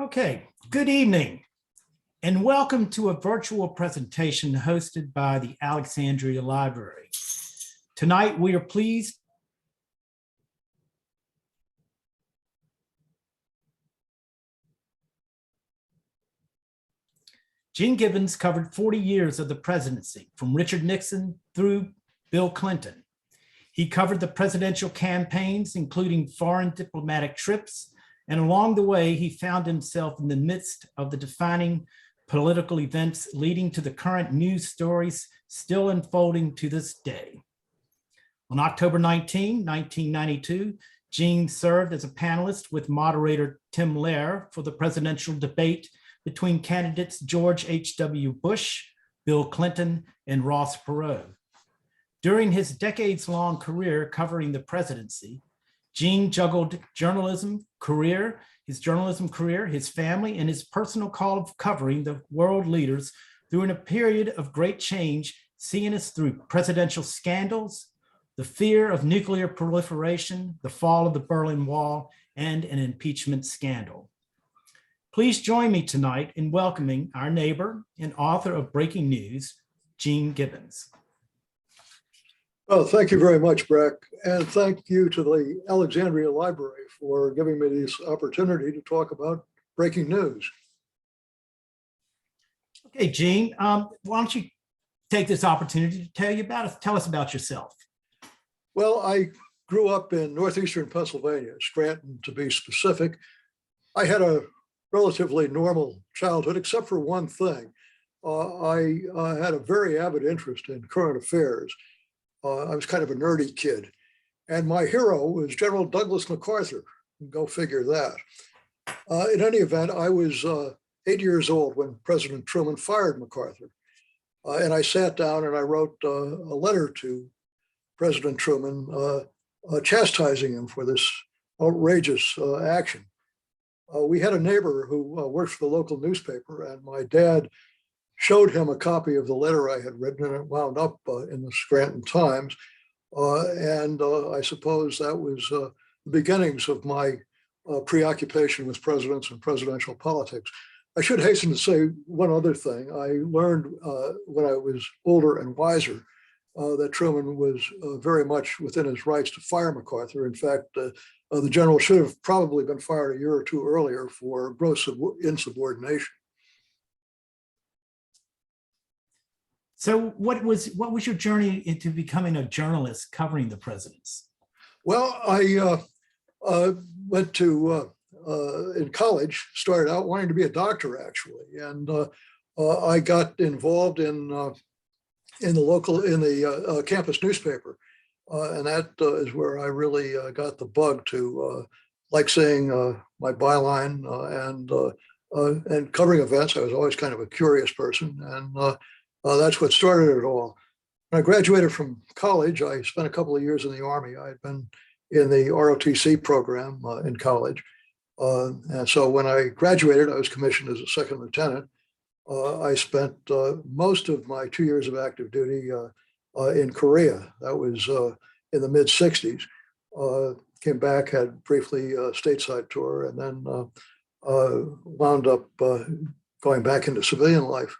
Okay, good evening and welcome to a virtual presentation hosted by the Alexandria Library. Tonight, we are pleased Gene Gibbons covered 40 years of the presidency, from Richard Nixon through Bill Clinton. He covered the presidential campaigns, including foreign diplomatic trips, and along the way, he found himself in the midst of the defining political events leading to the current news stories still unfolding to this day. On October 19, 1992, Gene served as a panelist with moderator Tim Lair for the presidential debate between candidates George H.W. Bush, Bill Clinton, and Ross Perot. During his decades-long career covering the presidency, Gene juggled his journalism career, his family, and his personal call of covering the world leaders during a period of great change, seeing us through presidential scandals, the fear of nuclear proliferation, the fall of the Berlin Wall, and an impeachment scandal. Please join me tonight in welcoming our neighbor and author of Breaking News, Gene Gibbons. Oh, thank you very much, Breck. And thank you to the Alexandria Library for giving me this opportunity to talk about breaking news. Okay, Gene, why don't you take this opportunity to tell us about yourself. Well, I grew up in northeastern Pennsylvania, Scranton to be specific. I had a relatively normal childhood, except for one thing. I had a very avid interest in current affairs. I was kind of a nerdy kid. And my hero was General Douglas MacArthur. Go figure that. In any event, I was 8 years old when President Truman fired MacArthur. And I sat down and I wrote a letter to President Truman chastising him for this outrageous action. We had a neighbor who worked for the local newspaper, and my dad showed him a copy of the letter I had written, and it wound up in the Scranton Times. I suppose that was the beginnings of my preoccupation with presidents and presidential politics. I should hasten to say one other thing. I learned when I was older and wiser that Truman was very much within his rights to fire MacArthur. In fact, the general should have probably been fired a year or two earlier for gross insubordination. So what was your journey into becoming a journalist covering the presidents? Well, I went to, in college, started out wanting to be a doctor, actually. And I got involved in the campus newspaper. And that is where I really got the bug to like saying my byline and covering events. I was always kind of a curious person. And that's what started it all. When I graduated from college, I spent a couple of years in the Army. I had been in the ROTC program in college. And so when I graduated, I was commissioned as a second lieutenant. I spent most of my 2 years of active duty in Korea. That was in the mid-'60s. Came back, had briefly a stateside tour, and then wound up going back into civilian life.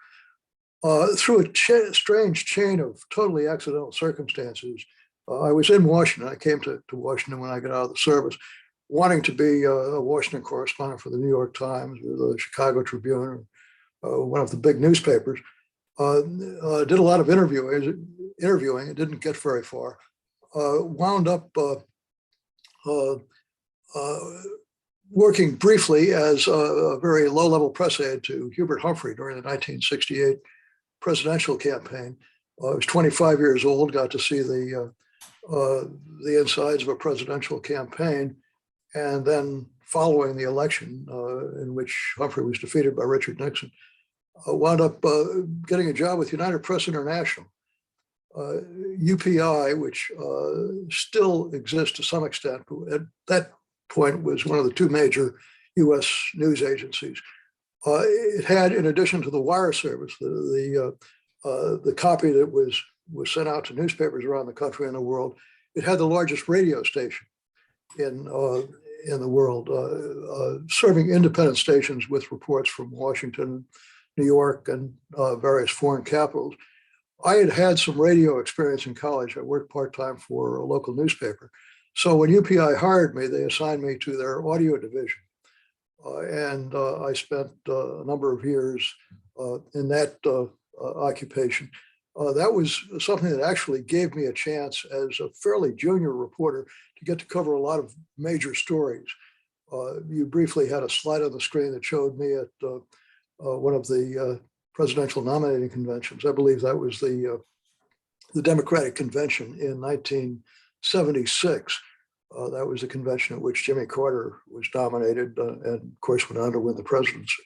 Through a strange chain of totally accidental circumstances, I was in Washington. I came to Washington when I got out of the service, wanting to be a Washington correspondent for the New York Times or the Chicago Tribune, one of the big newspapers. Did a lot of interviewing. It didn't get very far. Wound up working briefly as a very low-level press aide to Hubert Humphrey during the 1968 presidential campaign. I was 25 years old, got to see the insides of a presidential campaign, and then following the election in which Humphrey was defeated by Richard Nixon, wound up getting a job with United Press International, UPI, which still exists to some extent, but at that point was one of the two major US news agencies. It had, in addition to the wire service, the copy that was sent out to newspapers around the country and the world, it had the largest radio station in in the world, serving independent stations with reports from Washington, New York, and various foreign capitals. I had had some radio experience in college. I worked part-time for a local newspaper. So when UPI hired me, they assigned me to their audio division. And I spent a number of years in that occupation. That was something that actually gave me a chance as a fairly junior reporter to get to cover a lot of major stories. You briefly had a slide on the screen that showed me at one of the presidential nominating conventions. I believe that was the Democratic convention in 1976. That was the convention at which Jimmy Carter was nominated and of course went on to win the presidency.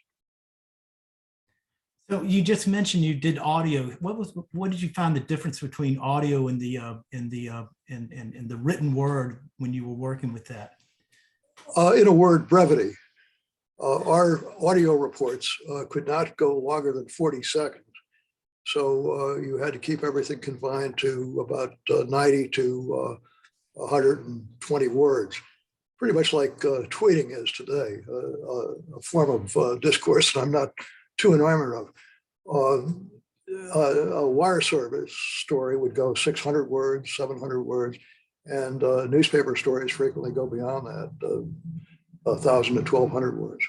So you just mentioned you did audio. What did you find the difference between audio and the written word when you were working with that? In a word, brevity. Our audio reports could not go longer than 40 seconds. So you had to keep everything confined to about 90 to 120 words, pretty much like tweeting is today, a form of discourse that I'm not too enamored of. A wire service story would go 600 words, 700 words, and newspaper stories frequently go beyond that, 1,000 to 1,200 words.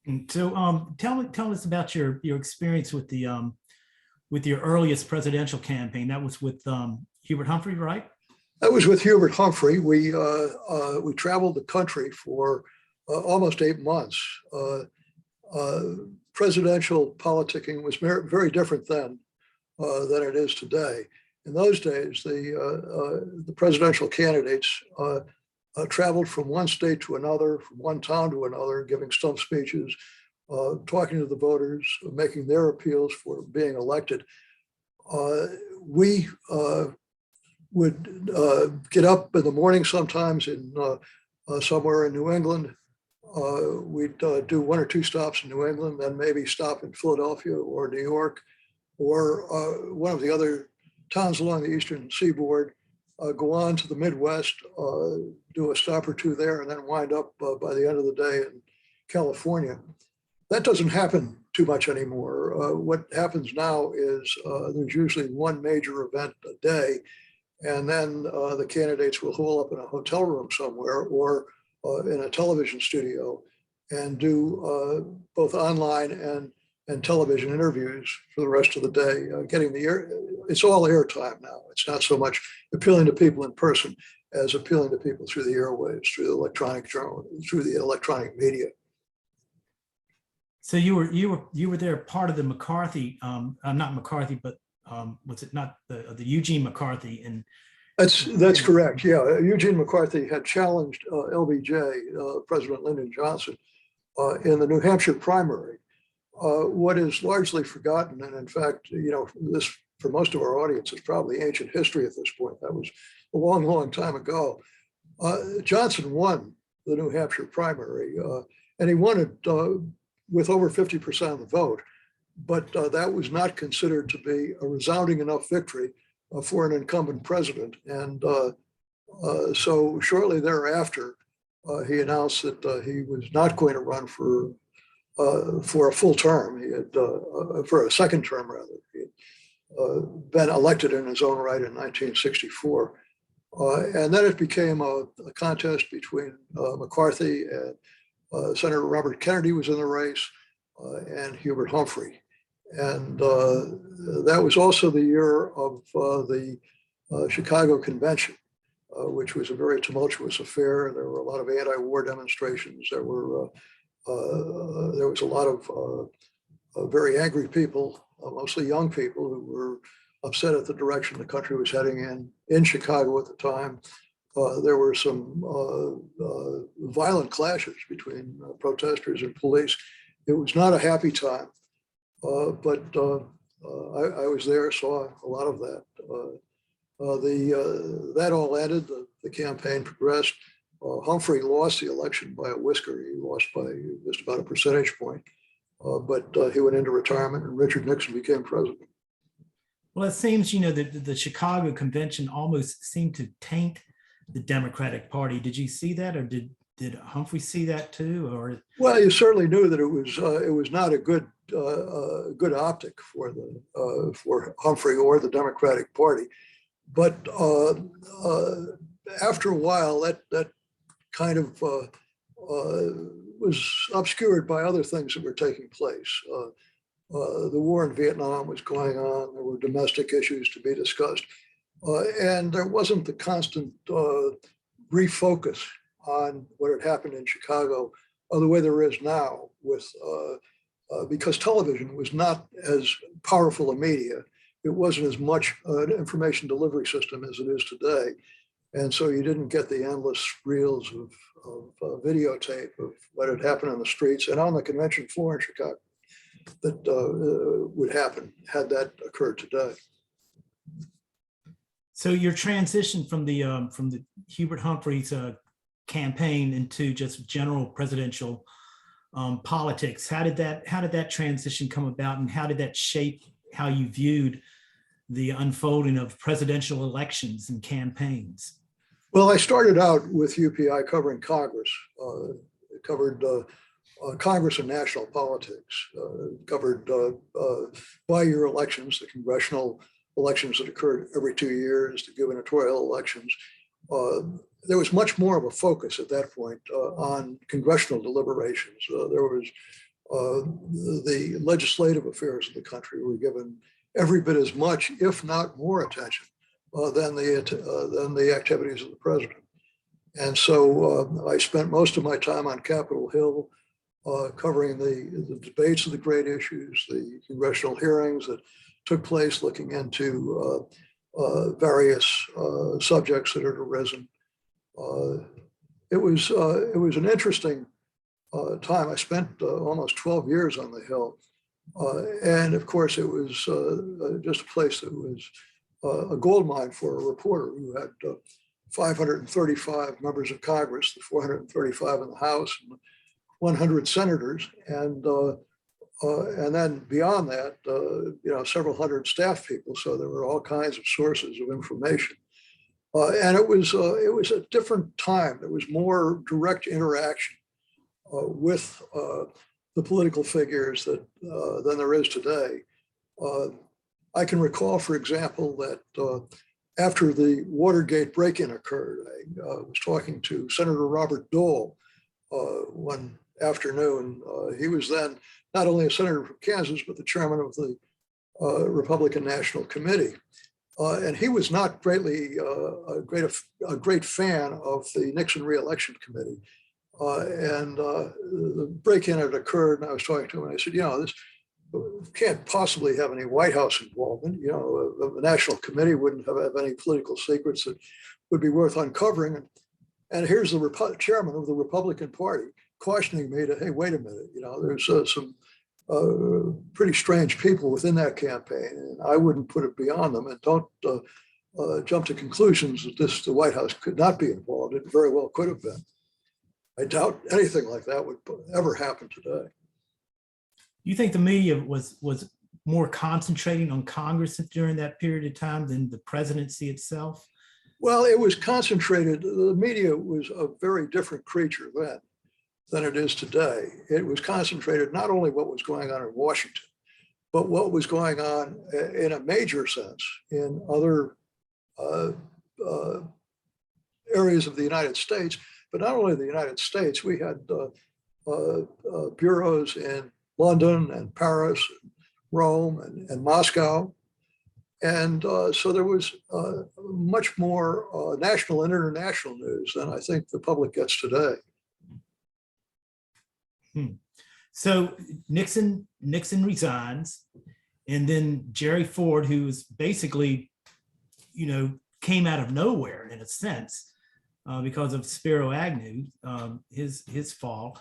And so tell us about your experience with the with your earliest presidential campaign. That was with Hubert Humphrey, right? That was with Hubert Humphrey. We traveled the country for almost 8 months. Presidential politicking was very different then than it is today. In those days, the presidential candidates traveled from one state to another, from one town to another, giving stump speeches, talking to the voters, making their appeals for being elected. We would get up in the morning sometimes in somewhere in New England. We'd do 1 or 2 stops in New England, then maybe stop in Philadelphia or New York or one of the other towns along the eastern seaboard, go on to the Midwest, do a stop or 2 there, and then wind up by the end of the day in California. That doesn't happen too much anymore. What happens now is there's usually one major event a day, and then the candidates will hole up in a hotel room somewhere or in a television studio and do both online and television interviews for the rest of the day, getting the air. It's all airtime now. It's not so much appealing to people in person as appealing to people through the airwaves, through the electronic journal, through the electronic media. So you were there part of the McCarthy, not McCarthy, but was it not the Eugene McCarthy? And that's correct. Yeah, Eugene McCarthy had challenged LBJ, President Lyndon Johnson, in the New Hampshire primary. What is largely forgotten, and in fact, this for most of our audience is probably ancient history at this point. That was a long, long time ago. Johnson won the New Hampshire primary, and he won it with over 50% of the vote. But that was not considered to be a resounding enough victory for an incumbent president. And so shortly thereafter, he announced that he was not going to run for a full term. He had, for a second term rather. He had been elected in his own right in 1964. And then it became a contest between McCarthy and Senator Robert Kennedy was in the race, and Hubert Humphrey. And that was also the year of the Chicago Convention, which was a very tumultuous affair. There were a lot of anti-war demonstrations. There was a lot of very angry people, mostly young people, who were upset at the direction the country was heading in Chicago at the time. There were some violent clashes between protesters and police. It was not a happy time, but I was there, saw a lot of that. That all ended, the campaign progressed. Humphrey lost the election by a whisker. He lost by just about a percentage point, but he went into retirement and Richard Nixon became president. Well, it seems, that the Chicago Convention almost seemed to taint the Democratic Party. Did you see that, or did Humphrey see that too? Or Well, you certainly knew that it was not a good good optic for Humphrey or the Democratic Party. But after a while, that kind of was obscured by other things that were taking place. The war in Vietnam was going on. There were domestic issues to be discussed. And there wasn't the constant refocus on what had happened in Chicago the way there is now, because television was not as powerful a media. It wasn't as much an information delivery system as it is today. And so you didn't get the endless reels of videotape of what had happened on the streets and on the convention floor in Chicago that would happen had that occurred today. so your transition from the Hubert Humphrey's campaign into just general presidential politics, how did that transition come about, and how did that shape how you viewed the unfolding of presidential elections and campaigns? Well, I started out with UPI covering Congress. It covered Congress and national politics, covered by-year elections, the congressional elections that occurred every 2 years, the gubernatorial elections. There was much more of a focus at that point on congressional deliberations. There was the legislative affairs of the country were given every bit as much, if not more, attention than the activities of the president. And so I spent most of my time on Capitol Hill covering the debates of the great issues, the congressional hearings that took place, looking into various subjects that had arisen. It was an interesting time. I spent almost 12 years on the Hill. And of course, it was just a place that was a goldmine for a reporter who had 535 members of Congress, the 435 in the House, and 100 senators, and then beyond that, several hundred staff people. So there were all kinds of sources of information, and it was a different time. There was more direct interaction with the political figures than there is today. I can recall, for example, that after the Watergate break-in occurred, I was talking to Senator Robert Dole one afternoon. He was then not only a senator from Kansas, but the chairman of the Republican National Committee. And he was not a great fan of the Nixon re-election committee. And the break-in had occurred, and I was talking to him, and I said, this can't possibly have any White House involvement. The National Committee wouldn't have any political secrets that would be worth uncovering. And here's the chairman of the Republican Party cautioning me to, hey, wait a minute, there's some pretty strange people within that campaign, and I wouldn't put it beyond them, and don't jump to conclusions that the White House could not be involved. It very well could have been. I doubt anything like that would ever happen today. You think the media was more concentrating on Congress during that period of time than the presidency itself? Well, it was concentrated. The media was a very different creature then than it is today. It was concentrated not only what was going on in Washington, but what was going on in a major sense in other areas of the United States. But not only the United States, we had bureaus in London and Paris, and Rome and Moscow. And so there was much more national and international news than I think the public gets today. So Nixon resigns, and then Jerry Ford, who was basically, came out of nowhere in a sense because of Spiro Agnew, his fall.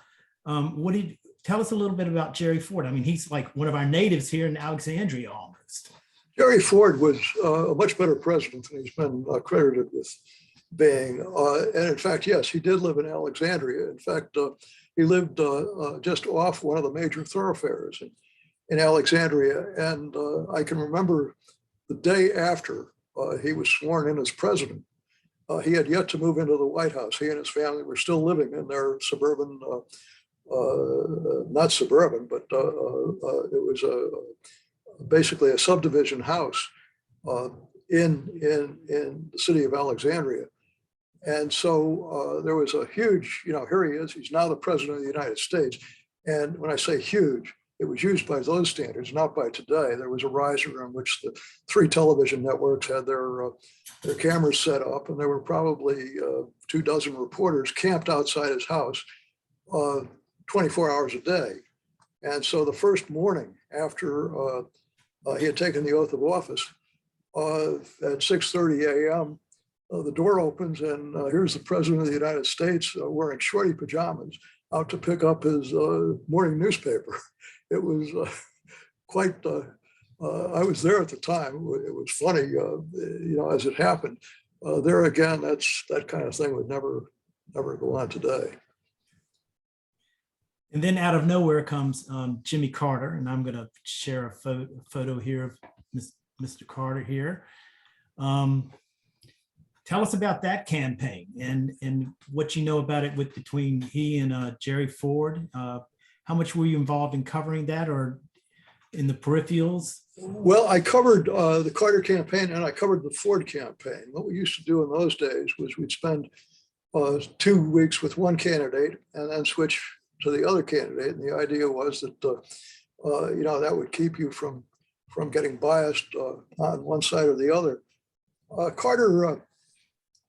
Tell us a little bit about Jerry Ford. I mean, he's like one of our natives here in Alexandria almost. Jerry Ford was a much better president than he's been credited with being. And in fact, yes, he did live in Alexandria. In fact, he lived just off one of the major thoroughfares in Alexandria. And I can remember the day after he was sworn in as president, He had yet to move into the White House. He and his family were still living in their suburban, not suburban, but it was basically a subdivision house in the city of Alexandria. And so there was a huge, here he is, he's now the president of the United States. And when I say huge, it was used by those standards, not by today. There was a riser on which the 3 television networks had their cameras set up, and there were probably 24 reporters camped outside his house 24 hours a day. And so the first morning after he had taken the oath of office, at 6:30 a.m., the door opens and here's the president of the United States wearing shorty pajamas out to pick up his morning newspaper. It was quite, I was there at the time. It was funny, as it happened. There again, that kind of thing would never go on today. And then out of nowhere comes Jimmy Carter, and I'm going to share a photo here of Mr. Carter here. Tell us about that campaign and what you know about it between he and Jerry Ford. How much were you involved in covering that, or in the peripherals? Well, I covered the Carter campaign and I covered the Ford campaign. What we used to do in those days was we'd spend 2 weeks with one candidate and then switch to the other candidate. And the idea was that, that would keep you from getting biased on one side or the other. Carter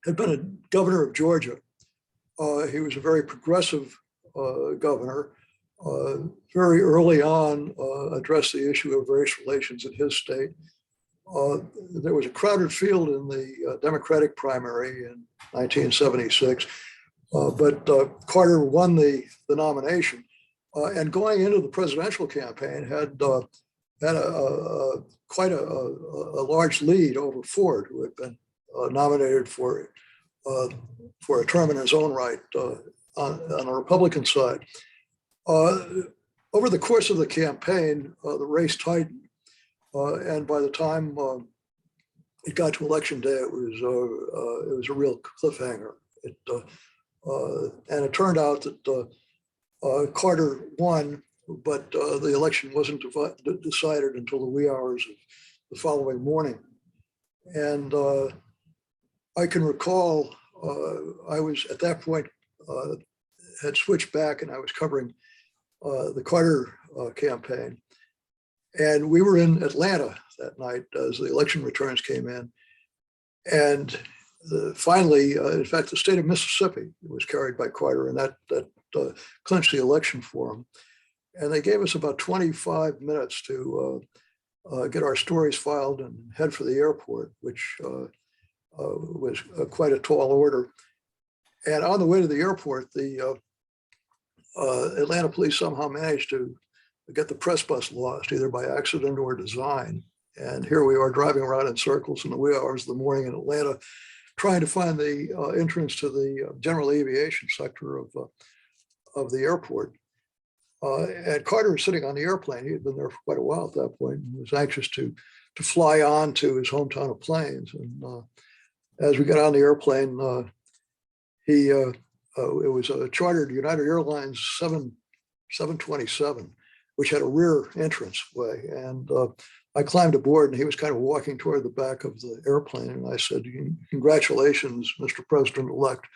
had been a governor of Georgia. He was a very progressive governor. Very early on, addressed the issue of race relations in his state. There was a crowded field in the Democratic primary in 1976, but Carter won the nomination. And going into the presidential campaign, had quite a large lead over Ford, who had been nominated for a term in his own right on the Republican side. Over the course of the campaign, the race tightened, and by the time it got to election day, it was a real cliffhanger. And it turned out that Carter won, but the election wasn't decided until the wee hours of the following morning. And I can recall I was at that point had switched back, and I was covering the Carter campaign. And we were in Atlanta that night as the election returns came in. And finally, in fact, the state of Mississippi was carried by Carter, and that clinched the election for him. And they gave us about 25 minutes to get our stories filed and head for the airport, which was quite a tall order. And on the way to the airport, the Atlanta police somehow managed to get the press bus lost, either by accident or design. And here we are driving around in circles in the wee hours of the morning in Atlanta, trying to find the entrance to the general aviation sector of the airport. And Carter was sitting on the airplane. He had been there for quite a while at that point and was anxious to fly on to his hometown of Plains. And as we got on the airplane, it was a chartered United Airlines 727, which had a rear entrance way. And I climbed aboard, and he was kind of walking toward the back of the airplane. And I said, "Congratulations, Mr. President-elect."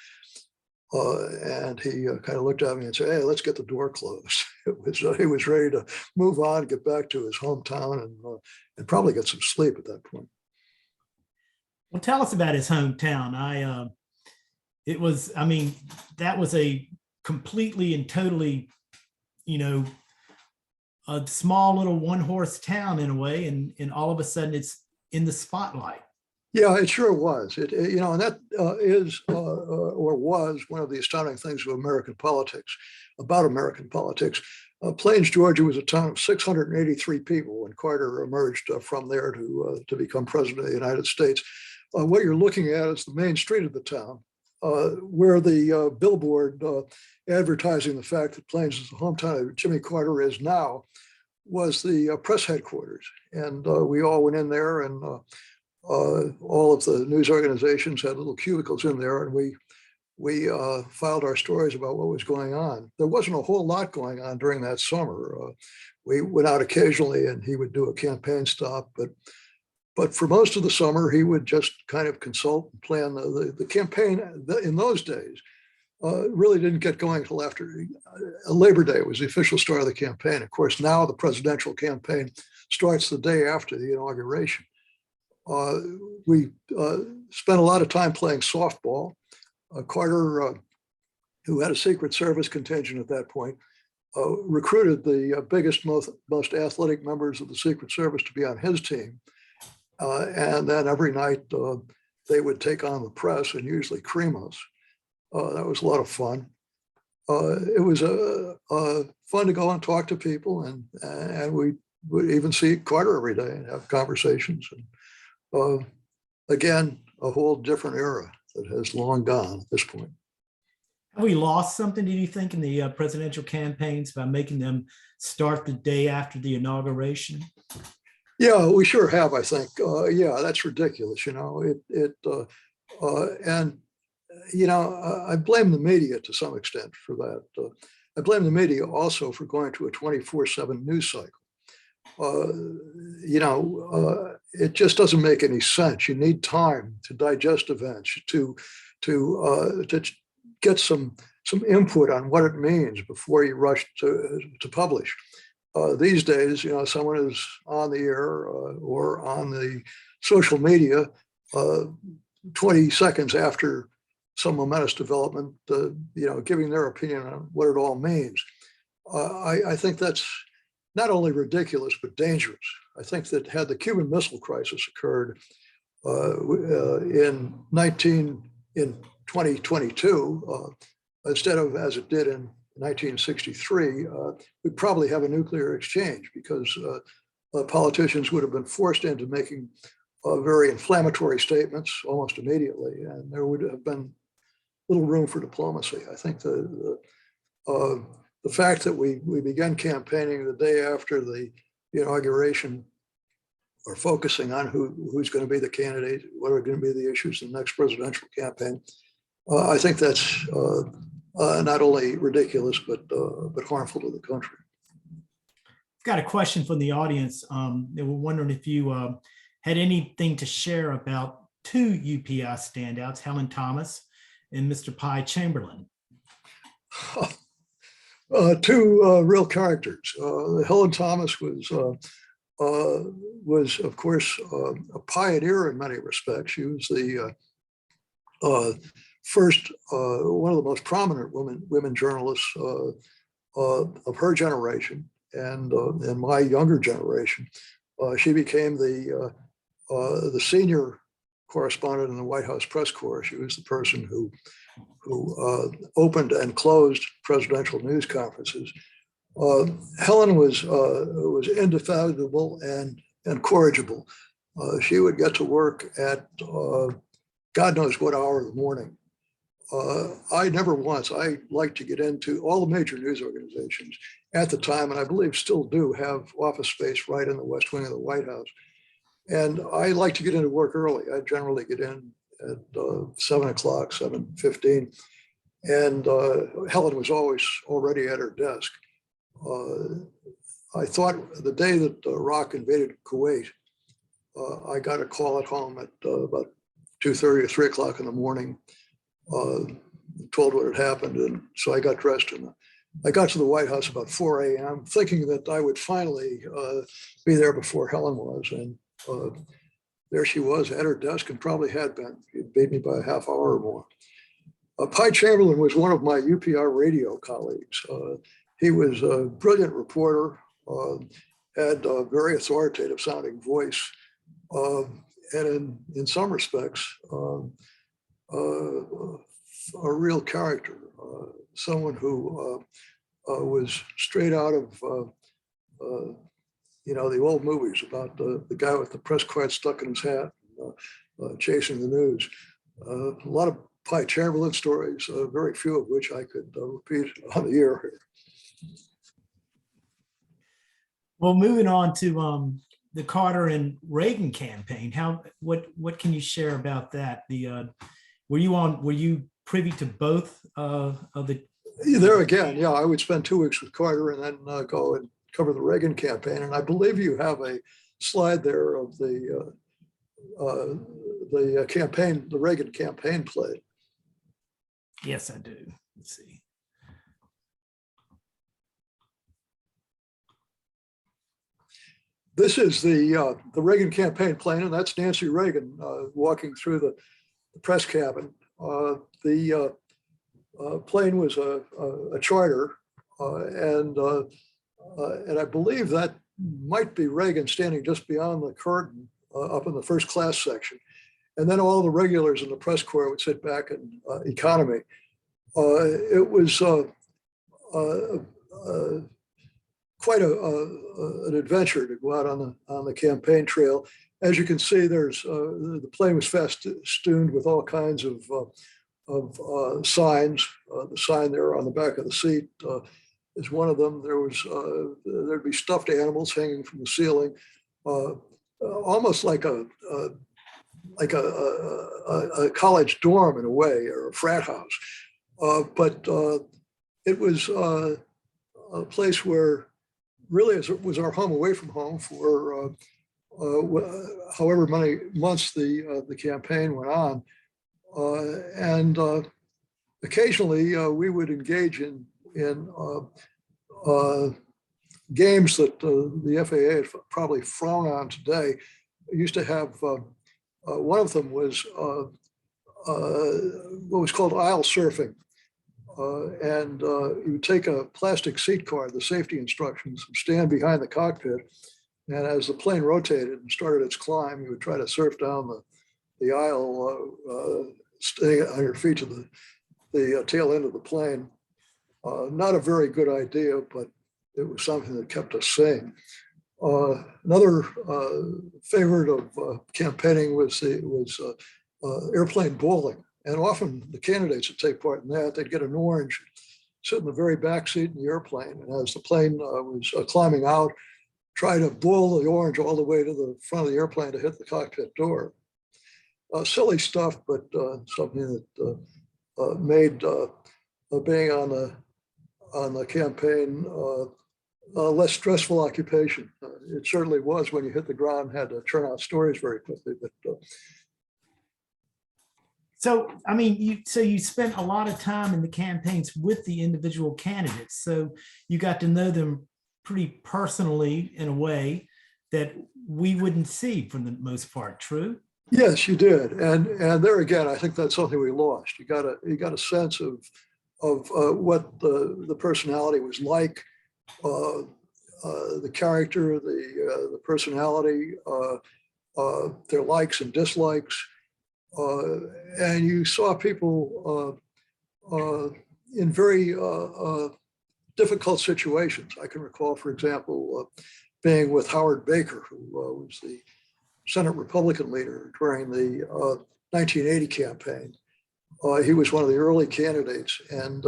And he kind of looked at me and said, "Hey, let's get the door closed." He was ready to move on, get back to his hometown, and probably get some sleep at that point. Well, tell us about his hometown. That was a completely and totally, a small little one-horse town in a way, and all of a sudden it's in the spotlight. Yeah, it sure was. And that is or was one of the astounding things of American politics, about American politics. Plains, Georgia was a town of 683 people when Carter emerged from there to become president of the United States. What you're looking at is the main street of the town, where the billboard advertising the fact that Plains is the hometown of Jimmy Carter is now, was the press headquarters. And we all went in there, and all of the news organizations had little cubicles in there, and we filed our stories about what was going on. There wasn't a whole lot going on during that summer. We went out occasionally, and he would do a campaign stop, but for most of the summer, he would just kind of consult and plan. The campaign in those days really didn't get going until after Labor Day was the official start of the campaign. Of course, now the presidential campaign starts the day after the inauguration. We spent a lot of time playing softball. Carter, who had a Secret Service contingent at that point, recruited the biggest, most athletic members of the Secret Service to be on his team. And then every night they would take on the press and usually cream us. That was a lot of fun. It was fun to go and talk to people, and we would even see Carter every day and have conversations. And again, a whole different era that has long gone at this point. Have we lost something, do you think, in the presidential campaigns by making them start the day after the inauguration? Yeah, we sure have, I think. Yeah, that's ridiculous, and I blame the media to some extent for that. I blame the media also for going to a 24/7 news cycle. It just doesn't make any sense. You need time to digest events, to get some input on what it means before you rush to publish. These days, someone is on the air or on the social media 20 seconds after some momentous development, giving their opinion on what it all means. I think that's not only ridiculous, but dangerous. I think that had the Cuban Missile Crisis occurred in 2022, instead of as it did in 1963, we'd probably have a nuclear exchange, because politicians would have been forced into making very inflammatory statements almost immediately, and there would have been little room for diplomacy. I think the fact that we began campaigning the day after the inauguration, or focusing on who's going to be the candidate, what are going to be the issues in the next presidential campaign, I think that's not only ridiculous, but harmful to the country. I've got a question from the audience. They were wondering if you had anything to share about two UPI standouts, Helen Thomas and Mr. Pi Chamberlain. Two real characters. Helen Thomas was, of course, a pioneer in many respects. She was the first, one of the most prominent women journalists of her generation and my younger generation. She became the senior correspondent in the White House press corps. She was the person who opened and closed presidential news conferences. Helen was indefatigable and incorrigible. She would get to work at God knows what hour of the morning. I liked to get into all the major news organizations at the time, and I believe still do have office space right in the West Wing of the White House. And I like to get into work early. I generally get in at 7 o'clock, 7:15. And Helen was always already at her desk. I thought the day that Iraq invaded Kuwait, I got a call at home at about 2:30 or 3 o'clock in the morning, told what had happened. And so I got dressed and I got to the White House about 4 a.m., thinking that I would finally be there before Helen was. And there she was at her desk, and probably had been. She beat me by a half hour or more. Pi Chamberlain was one of my UPR radio colleagues. He was a brilliant reporter, had a very authoritative sounding voice, and in some respects, a real character, someone who was straight out of the old movies about the guy with the press card stuck in his hat, chasing the news. A lot of Pi Chamberlain stories, very few of which I could repeat on the air here. Well, moving on to the Carter and Reagan campaign. What can you share about that? Were you privy to both of the? There again, yeah, I would spend 2 weeks with Carter and then go and cover the Reagan campaign. And I believe you have a slide there of the campaign, the Reagan campaign play. Yes, I do. Let's see. This is the Reagan campaign plane, and that's Nancy Reagan walking through the press cabin. The plane was a charter, and I believe that might be Reagan standing just beyond the curtain up in the first class section. And then all the regulars in the press corps would sit back in economy. It was quite an adventure to go out on the campaign trail. As you can see, there's the plane was festooned with all kinds of signs. The sign there on the back of the seat is one of them. There'd be stuffed animals hanging from the ceiling, almost like a college dorm in a way, or a frat house. But it was a place where really it was our home away from home for however many months the campaign went on. And occasionally we would engage in games that the FAA would probably frown on today. We used to have, one of them was what was called aisle surfing. And you would take a plastic seat card, the safety instructions, and stand behind the cockpit. And as the plane rotated and started its climb, you would try to surf down the aisle, staying on your feet to the tail end of the plane. Not a very good idea, but it was something that kept us sane. Another favorite of campaigning was airplane bowling. And often the candidates would take part in that. They'd get an orange, sit in the very back seat in the airplane. And as the plane was climbing out, try to bowl the orange all the way to the front of the airplane to hit the cockpit door. Silly stuff, but something that made being on the campaign a less stressful occupation. It certainly was when you hit the ground, had to churn out stories very quickly. But so, I mean, you spent a lot of time in the campaigns with the individual candidates. So you got to know them pretty personally in a way that we wouldn't see for the most part. True? Yes, you did. And there again, I think that's something we lost. You got a sense of what the personality was like, the character, the personality, their likes and dislikes. And you saw people in very difficult situations. I can recall, for example, being with Howard Baker, who was the Senate Republican leader during the 1980 campaign. He was one of the early candidates, and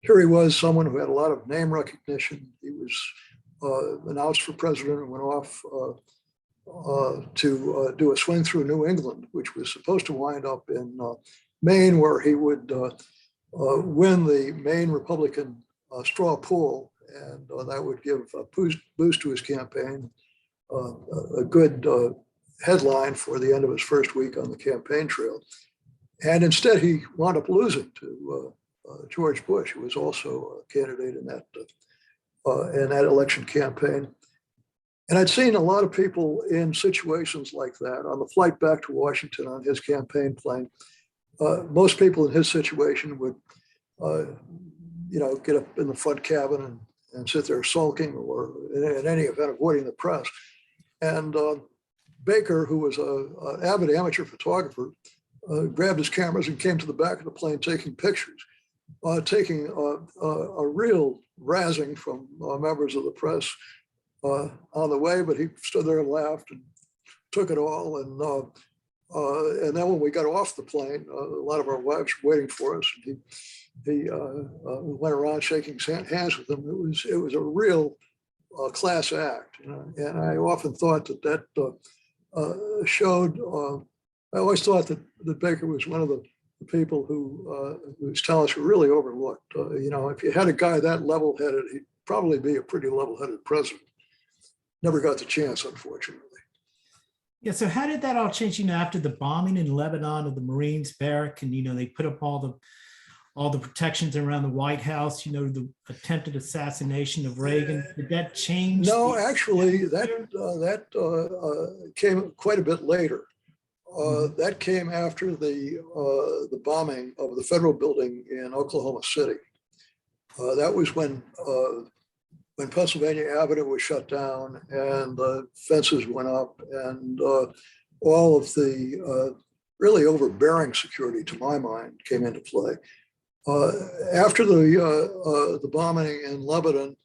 here he was, someone who had a lot of name recognition. He was announced for president and went off to do a swing through New England, which was supposed to wind up in Maine, where he would win the Maine Republican straw poll, and that would give a boost to his campaign, a good headline for the end of his first week on the campaign trail. And instead, he wound up losing to George Bush, who was also a candidate in that election campaign. And I'd seen a lot of people in situations like that. On the flight back to Washington on his campaign plane, most people in his situation would, get up in the front cabin and sit there sulking, or in any event, avoiding the press. And Baker, who was an avid amateur photographer, grabbed his cameras and came to the back of the plane taking pictures, taking a real razzing from members of the press on the way, but he stood there and laughed and took it all. And then when we got off the plane, a lot of our wives were waiting for us, and he went around shaking hands with them. It was a real class act. And I often thought that showed, I always thought that Baker was one of the people whose talents were really overlooked. If you had a guy that level-headed, he'd probably be a pretty level-headed president. Never got the chance, unfortunately. Yeah, so how did that all change, after the bombing in Lebanon of the Marines barrack, and, they put up all the protections around the White House, the attempted assassination of Reagan? Did that change? No, actually, that came quite a bit later. That came after the bombing of the federal building in Oklahoma City. That was when Pennsylvania Avenue was shut down and the fences went up, and all of the really overbearing security, to my mind, came into play. After the bombing in Lebanon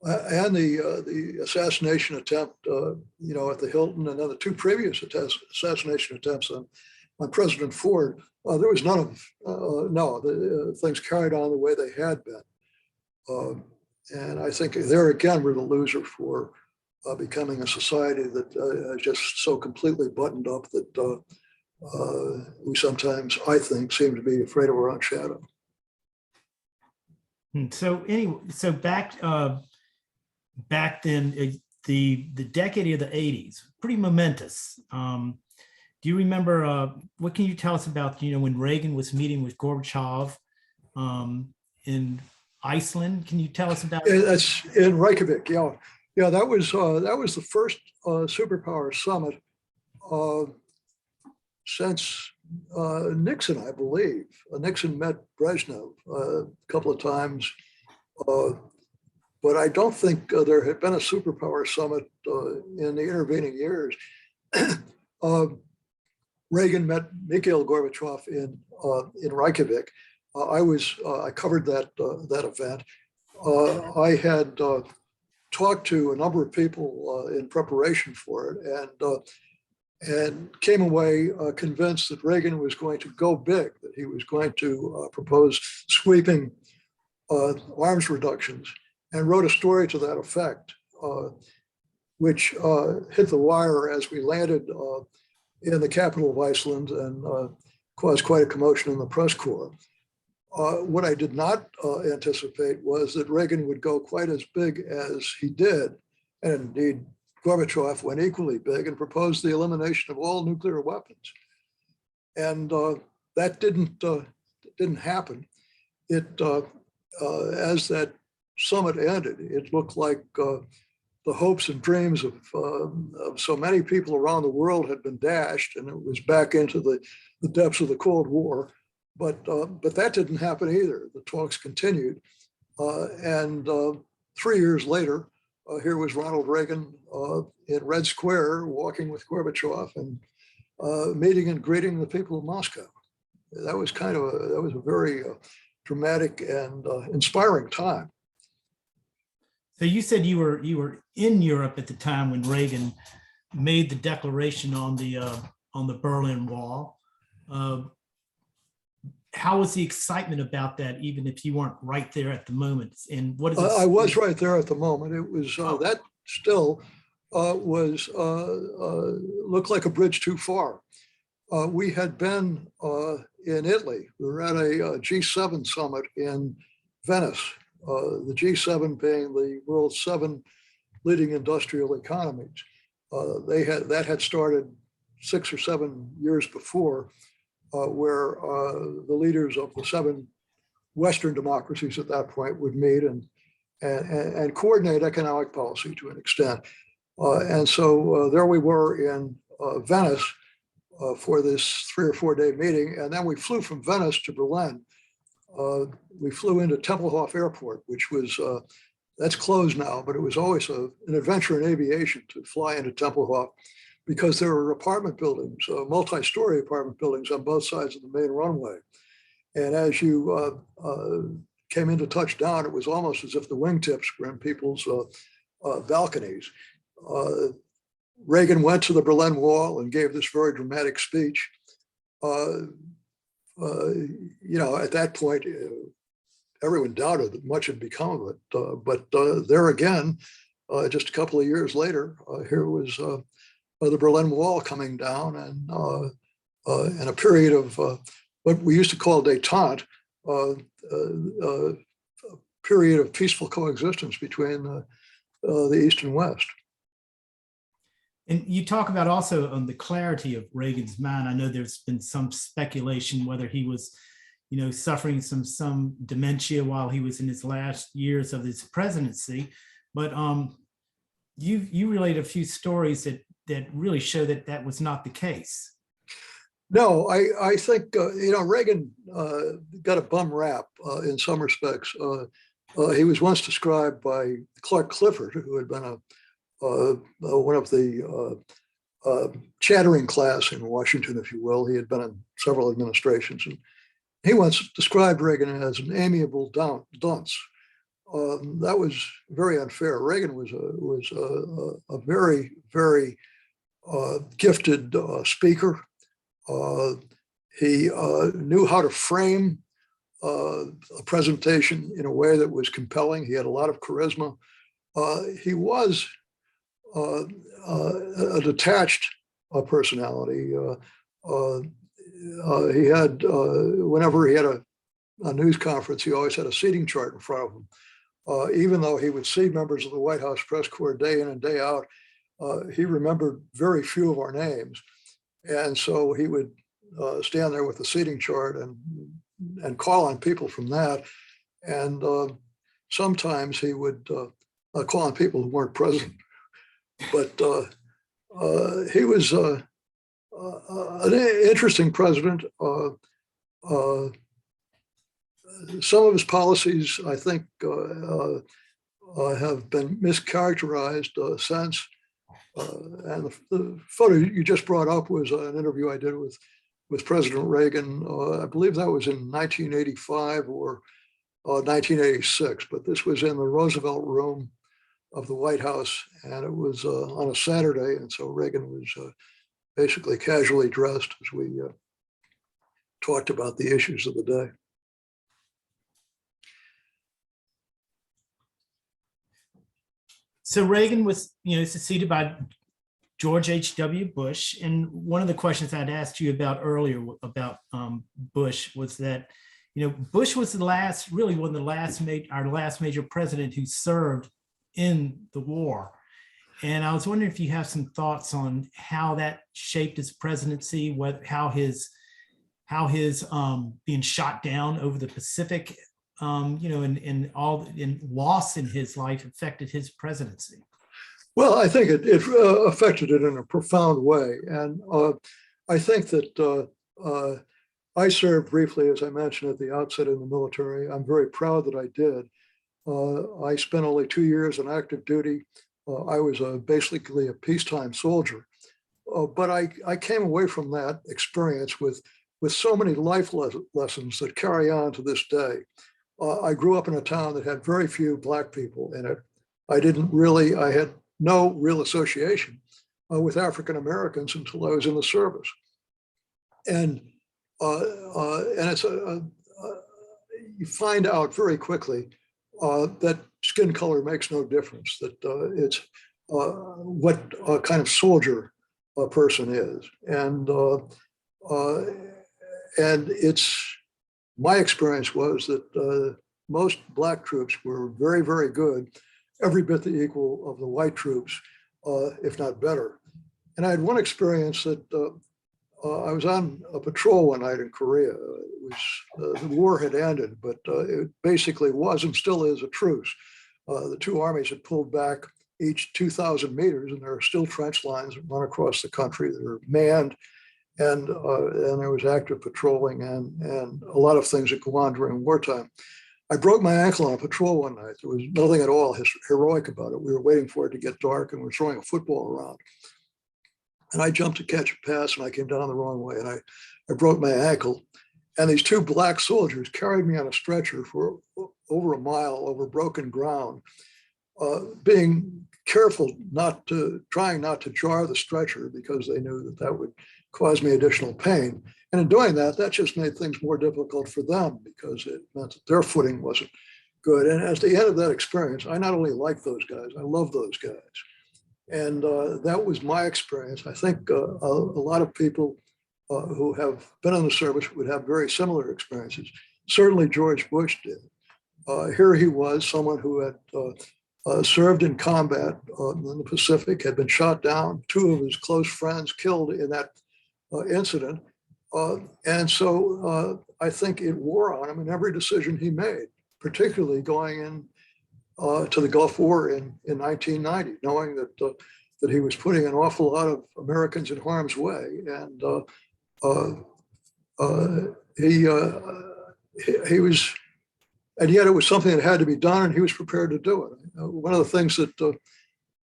and the assassination attempt, at the Hilton, and then the two previous assassination attempts on President Ford, there was none of things carried on the way they had been. And I think there again, we're the loser for becoming a society that is just so completely buttoned up that we sometimes, I think, seem to be afraid of our own shadow. So anyway, so back then, the decade of the 80s, pretty momentous. Do you remember, what can you tell us about, when Reagan was meeting with Gorbachev in Iceland? Can you tell us about that? That's in Reykjavik. Yeah. That was the first superpower summit since Nixon, I believe. Nixon met Brezhnev a couple of times, but I don't think there had been a superpower summit in the intervening years. Reagan met Mikhail Gorbachev in Reykjavik. I covered that event. I had talked to a number of people in preparation for it, and came away convinced that Reagan was going to go big, that he was going to propose sweeping arms reductions, and wrote a story to that effect, which hit the wire as we landed in the capital of Iceland and caused quite a commotion in the press corps. What I did not anticipate was that Reagan would go quite as big as he did, and indeed Gorbachev went equally big and proposed the elimination of all nuclear weapons. And that didn't happen. As that summit ended, it looked like the hopes and dreams of so many people around the world had been dashed, and it was back into the depths of the Cold War. But that didn't happen either. The talks continued, and 3 years later, here was Ronald Reagan in Red Square, walking with Gorbachev and meeting and greeting the people of Moscow. That was a very dramatic and inspiring time. So you said you were in Europe at the time when Reagan made the declaration on the Berlin Wall. How was the excitement about that, even if you weren't right there at the moment? And what is it? I was right there at the moment. It was that still was looked like a bridge too far. We had been in Italy. We were at a G7 summit in Venice. The G7 being the world's 7 leading industrial economies. That had started 6 or 7 years before, where the leaders of the 7 Western democracies at that point would meet and coordinate economic policy to an extent. And so there we were in Venice for this 3 or 4 day meeting. And then we flew from Venice to Berlin. We flew into Tempelhof Airport, which was, that's closed now, but it was always an adventure in aviation to fly into Tempelhof, because there were apartment buildings, multi-story apartment buildings on both sides of the main runway. And as you came into touchdown, it was almost as if the wingtips were in people's balconies. Reagan went to the Berlin Wall and gave this very dramatic speech. At that point, everyone doubted that much had become of it. But there again, just a couple of years later, here was the Berlin Wall coming down, and a period of what we used to call détente, a period of peaceful coexistence between the East and West. And you talk about also on the clarity of Reagan's mind. I know there's been some speculation whether he was, suffering some dementia while he was in his last years of his presidency. But you relate a few stories that really show that that was not the case. No, I think Reagan got a bum rap in some respects. He was once described by Clark Clifford, who had been one of the chattering class in Washington, if you will. He had been in several administrations, and he once described Reagan as an amiable dunce. That was very unfair. Reagan was a very, very gifted speaker. He knew how to frame a presentation in a way that was compelling. He had a lot of charisma. He was a detached personality. He had, whenever he had a news conference, he always had a seating chart in front of him. Even though he would see members of the White House press corps day in and day out, he remembered very few of our names. And so he would stand there with the seating chart and call on people from that. And sometimes he would call on people who weren't present. But he was an interesting president. Some of his policies, I think, have been mischaracterized since. And the photo you just brought up was an interview I did with President Reagan. I believe that was in 1985 or 1986, but this was in the Roosevelt Room of the White House, and it was on a Saturday, and so Reagan was basically casually dressed as we talked about the issues of the day. So Reagan was, succeeded by George H.W. Bush. And one of the questions I'd asked you about earlier about Bush was that, Bush was our last major president who served in the war. And I was wondering if you have some thoughts on how that shaped his presidency, how his being shot down over the Pacific, and loss in his life affected his presidency. Well, I think it affected it in a profound way. And I think that I served briefly, as I mentioned at the outset, in the military. I'm very proud that I did. I spent only 2 years on active duty. I was basically a peacetime soldier. But I came away from that experience with so many life lessons that carry on to this day. I grew up in a town that had very few Black people in it. I had no real association with African Americans until I was in the service. And it's you find out very quickly that skin color makes no difference, that it's what kind of soldier a person is. And it's, my experience was that most Black troops were very, very good, every bit the equal of the white troops, if not better. And I had one experience that I was on a patrol one night in Korea. The war had ended, but it basically was and still is a truce. The two armies had pulled back each 2,000 meters, and there are still trench lines that run across the country that are manned. And there was active patrolling and a lot of things that go on during wartime. I broke my ankle on a patrol one night. There was nothing at all heroic about it. We were waiting for it to get dark and we were throwing a football around. And I jumped to catch a pass and I came down the wrong way and I broke my ankle. And these two Black soldiers carried me on a stretcher for over a mile over broken ground, being careful trying not to jar the stretcher because they knew that would cause me additional pain. And in doing that, that just made things more difficult for them because it meant that their footing wasn't good. And at the end of that experience, I not only like those guys, I love those guys. And that was my experience. I think a lot of people who have been in the service would have very similar experiences. Certainly George Bush did. Here he was, someone who had served in combat in the Pacific, had been shot down, two of his close friends killed in that incident. And so I think it wore on him in every decision he made, particularly going in to the Gulf War in 1990, knowing that he was putting an awful lot of Americans in harm's way. And he was, and yet it was something that had to be done, and he was prepared to do it. One of the things that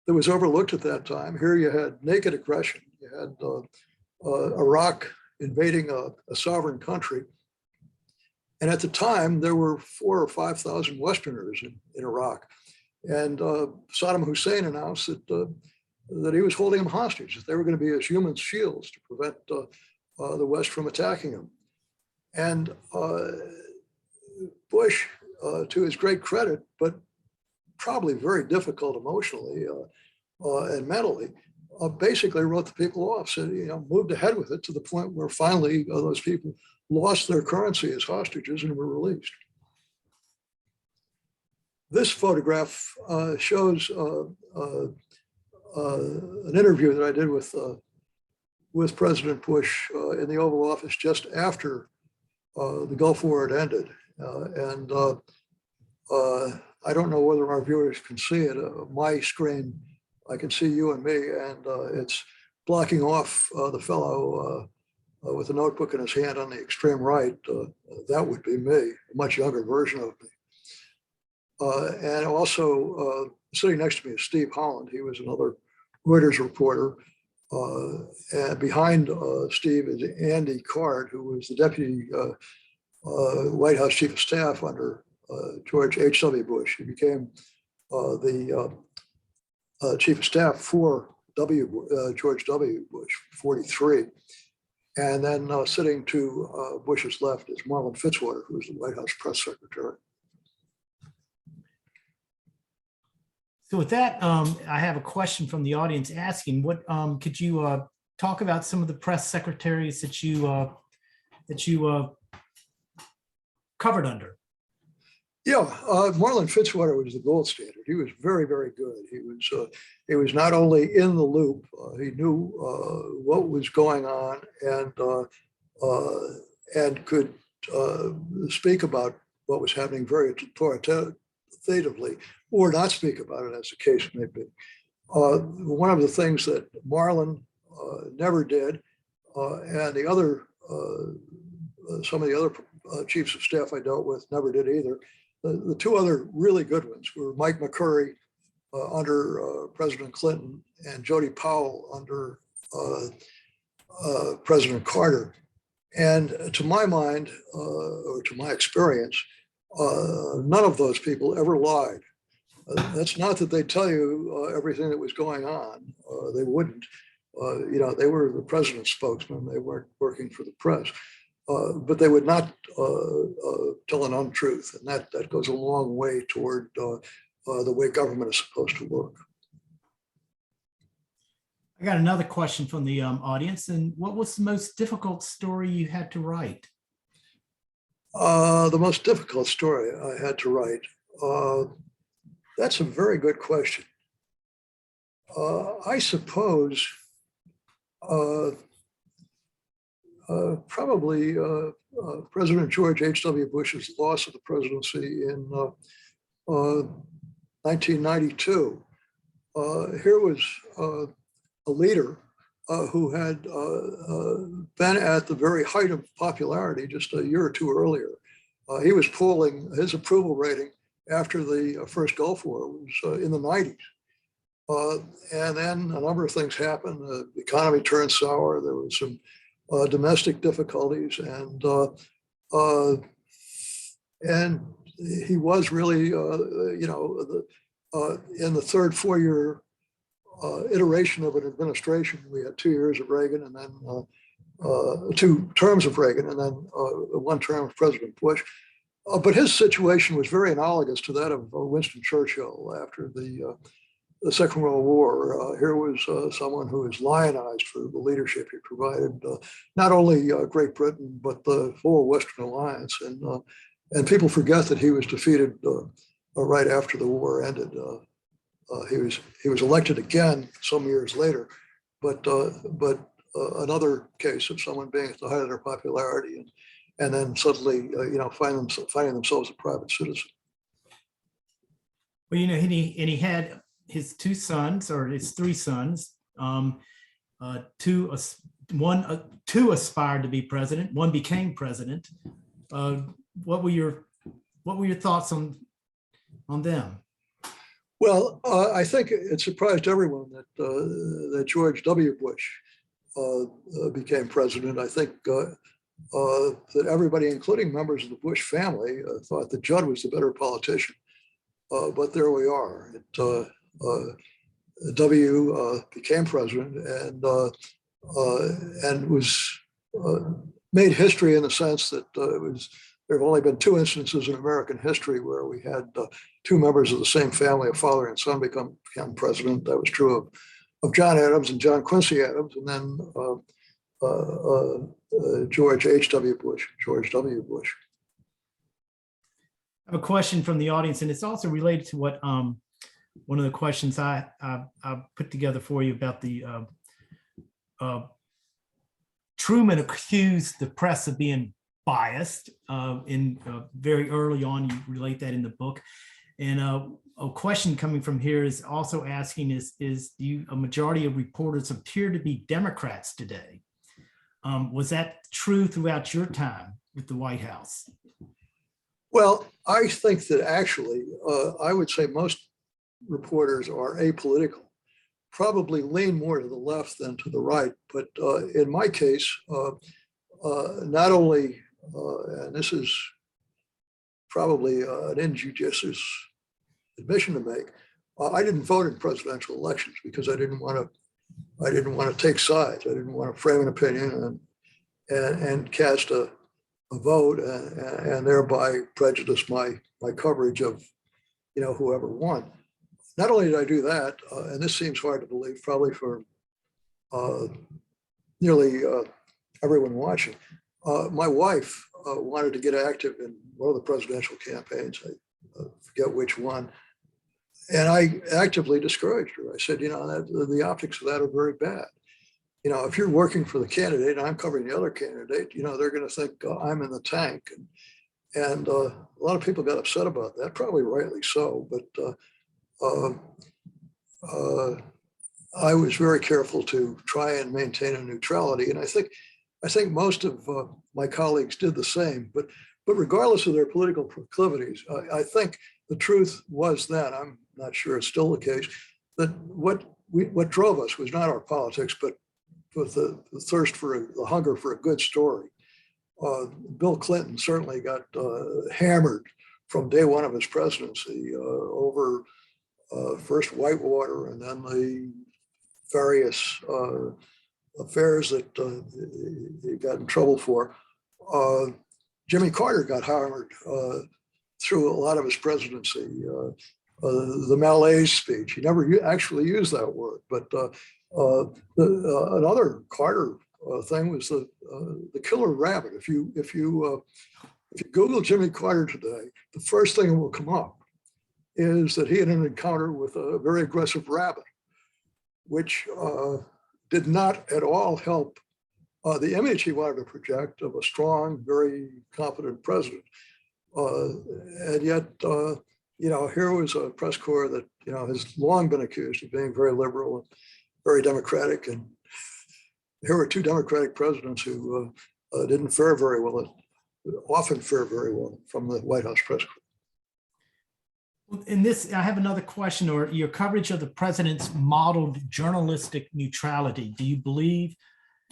was overlooked at that time, here you had naked aggression. You had Iraq invading a sovereign country. And at the time, there were 4,000 or 5,000 Westerners in Iraq. And Saddam Hussein announced that he was holding them hostage, that they were going to be his human shields to prevent the West from attacking him. And Bush, to his great credit, but probably very difficult emotionally and mentally, basically wrote the people off, said, moved ahead with it to the point where finally those people lost their currency as hostages and were released. This photograph shows an interview that I did with President Bush in the Oval Office just after the Gulf War had ended. And I don't know whether our viewers can see it. My screen, I can see you and me, and it's blocking off the fellow with a notebook in his hand on the extreme right. That would be me, a much younger version of me. And also sitting next to me is Steve Holland. He was another Reuters reporter. And behind Steve is Andy Card, who was the deputy White House Chief of Staff under George H.W. Bush. He became the Chief of Staff for George W. Bush, 43. And then sitting to Bush's left is Marlin Fitzwater, who was the White House press secretary. So with that, I have a question from the audience asking, what could you talk about some of the press secretaries that you covered under? Yeah, Marlin Fitzwater was the gold standard. He was very, very good. He was not only in the loop, he knew what was going on and could speak about what was happening very authoritatively, or not speak about it, as the case may be. One of the things that Marlin never did, and the other, some of the other chiefs of staff I dealt with never did either. The two other really good ones were Mike McCurry under President Clinton and Jody Powell under President Carter. And to my mind, or to my experience, none of those people ever lied. That's not that they tell you everything that was going on. They wouldn't. They were the president's spokesman. They weren't working for the press. But they would not tell an untruth. And that goes a long way toward the way government is supposed to work. I got another question from the audience. And what was the most difficult story you had to write? The most difficult story I had to write. That's a very good question. I suppose probably President George H.W. Bush's loss of the presidency in 1992. Here was a leader who had been at the very height of popularity just a year or two earlier. He was polling his approval rating after the first Gulf War was in the 90s. And then a number of things happened. The economy turned sour. There was some domestic difficulties, and he was really, in the third 4-year iteration of an administration. We had 2 years of Reagan, and then 2 terms of Reagan, and then 1 term of President Bush. But his situation was very analogous to that of Winston Churchill after the Second World War. Here was someone who was lionized for the leadership he provided, not only Great Britain, but the whole Western Alliance. And people forget that he was defeated right after the war ended. He was elected again some years later, but another case of someone being at the height of their popularity and then suddenly finding themselves a private citizen. Well, and he had his two sons, or his three sons. Two aspired to be president. One became president. What were your thoughts on them? Well, I think it surprised everyone that George W. Bush became president. I think that everybody, including members of the Bush family, thought that Judd was the better politician. But there we are. W became president and was made history in the sense that there have only been two instances in American history where we had two members of the same family, a father and son, become president. That was true of John Adams and John Quincy Adams, and then George H.W. Bush, George W. Bush. I have a question from the audience, and it's also related to what one of the questions I put together for you about the Truman accused the press of being biased very early on. You relate that in the book. And a question coming from here is also asking a majority of reporters appear to be Democrats today. Was that true throughout your time with the White House? Well, I think that actually, I would say most reporters are apolitical, probably lean more to the left than to the right. But in my case, not only, and this is probably an injudicious admission to make, I didn't vote in presidential elections because I didn't want to take sides. I didn't want to frame an opinion and cast a vote and thereby prejudice my coverage of whoever won. Not only did I do that, and this seems hard to believe, probably for nearly everyone watching, my wife wanted to get active in one of the presidential campaigns. I forget which one. And I actively discouraged her. I said, the optics of that are very bad. If you're working for the candidate and I'm covering the other candidate, they're going to think I'm in the tank. And a lot of people got upset about that, probably rightly so. But I was very careful to try and maintain a neutrality. And I think most of my colleagues did the same. But regardless of their political proclivities, I think the truth was then, I'm not sure it's still the case, that what drove us was not our politics, but with the thirst for the hunger for a good story. Bill Clinton certainly got hammered from day one of his presidency over first Whitewater and then the various affairs that he got in trouble for. Jimmy Carter got hammered through a lot of his presidency. The malaise speech, he never actually used that word, but another Carter thing was the killer rabbit. If you Google Jimmy Carter today, the first thing that will come up is that he had an encounter with a very aggressive rabbit, which did not at all help the image he wanted to project of a strong, very competent president. And yet, here was a press corps that has long been accused of being very liberal and very democratic, and here were two Democratic presidents who didn't fare very well, often fare very well from the White House press corps. In this, I have another question, or your coverage of the president's modeled journalistic neutrality. Do you believe